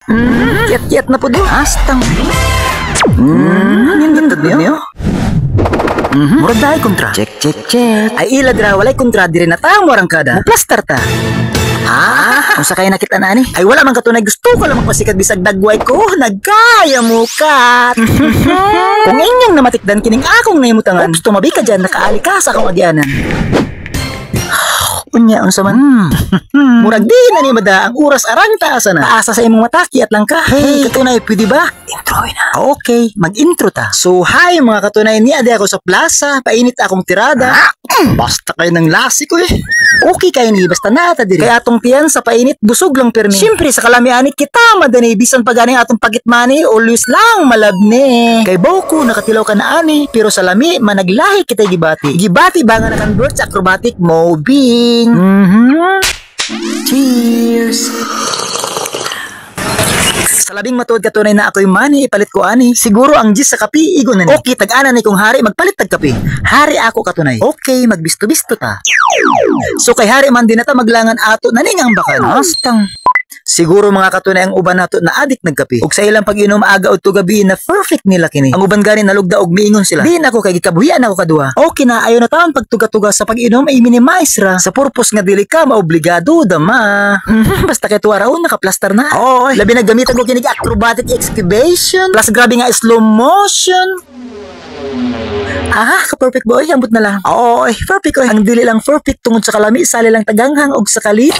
Kiyat-kiyat na po do. Astang. Nindot niyo. Murag dahi kontra. Check. Ay ilad ra, walay kontra diri na ta mo arangkada. Plaster ta. Kung sa kaya nakita na ni. Ay wala man katunay gusto ko lang magpasikat bisag dagway ko. Nagkaya mo kat. Kung inyong namatikdan kining akong naimutangan. Gusto mabi ka dyan, nakaali ka sa akong agyanan. Unya, unsa man. Murag di na ni mada ang oras arang taasa na. Taasa sa imong mataki at lang ka. Hey, katunay, pwede ba? Intro na. Okay, mag-intro ta. So, hi mga katunay, ni adi ako sa plaza. Painit akong tirada. Basta kayo ng lasi ko eh. Okay kayo ni, basta nata din. Kaya atong tiyan sa painit, busog lang permi. Siyempre, sa kalamianit kita, madani, bisan pa ganing atong pagitmani, always lang malabne. Kay Boku, nakatilaw ka na ani, pero sa lami, managlahi kita gibati. Gibati ba nga na-convert sa acrobatic moving? Cheers! Sa labing matuod katunay na ako'y mani, ipalit ko ani. Siguro ang gis sa kapi, igo na ni. Okay, tag-ana ni kong hari, magpalit tag kapi. Hari ako katunay. Okay, magbisto-bisto ta. So kay hari man din na ta maglangan ato, naningang bakan. Astang. Siguro mga katunay ang uban nato na adik nagkape. Ug sa ilang pag-inom aga o gabi na perfect nila kini. Ang uban gani nalugda og miingon sila. Di na ko kay gikabuhian ako kadua. Okay na ayo na taon pagtuga-tuga sa pag-inom ay minimize ra sa purpose nga dili ka maobligado dama. Basta kay tuwa raw nakaplastar na. Oy, labi na gamitan ko kini acrobatic excavation. Plus grabe nga slow motion. Ka-perfect boy, ambot na lang. Oy, perfect oy. Ang dili lang perfect tungod sa kalami, sali lang taganghang og sa kalit.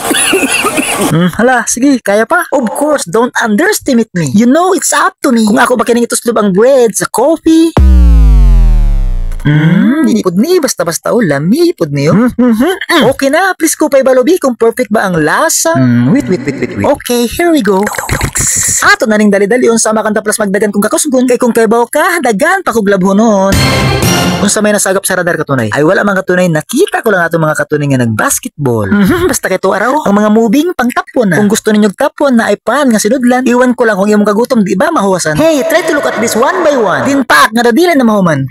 Hala, sige, kaya pa? Of course, don't underestimate me. You know, it's up to me. Kung ako ba kining ituslob ang bread sa coffee? Dinipod ni, basta-basta o lami, ipod niyo. Okay na, please ko pa ibalobi kung perfect ba ang lasa. Wait. Okay, here we go. Ato na ning dali-dali on sama kanta plus magdagan kung kakusgon. Kay kung kaybaw ka, dagan pa kog labhonon. Kung sa may nasagap sa radar katunay, ay wala mga katunay, nakita ko lang ato mga katunay nga nag-basketball. Basta kay to araw, ang mga moving pang tapon na. Kung gusto ninyog tapon na ay pan nga sinudlan, iwan ko lang kung imong kagutom, di ba mahuwasan? Hey, try to look at this one by one. Dinpaak nga dadilan na mahuman.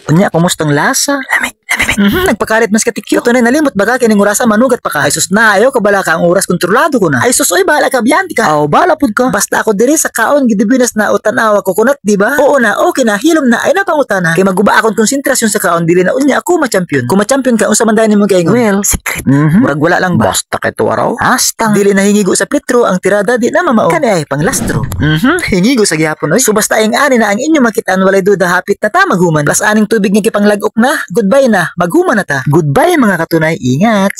Unya, kumustang lasa? Lami. Nagpakarit mas katikyo. Ito na nalimot baka kining orasa manugat pa ka. Ay sus na, ayaw ka bala ka ang oras kontrolado ko na. Ay sus, oy, bahala ka, biyanti ka. Aw, bahala pud ka. Basta ako diri sa kaon, gidibinas na utanawa kokonat, di ba? Oo na, okay na, hilom na, ay napangutana. Kay maguba akong konsentrasyon sa kaon, dili na unya ako ma-champion. Kung ma-champion ka, unsa man dahil mo kay well, secret. Murag wala lang ba? Basta kay tuwaraw. Astang. Dili na hingigo sa petro, ang tirada di na mamao. Kani ay panglastro. Hingigo sa gihapon, oy. So basta ang ani na ang inyo makitaan walay duda hapit na ta maghuman. Plus aning tubig nga kipanglagok na, goodbye na, maghuman na ta. Goodbye mga katunay, ingat!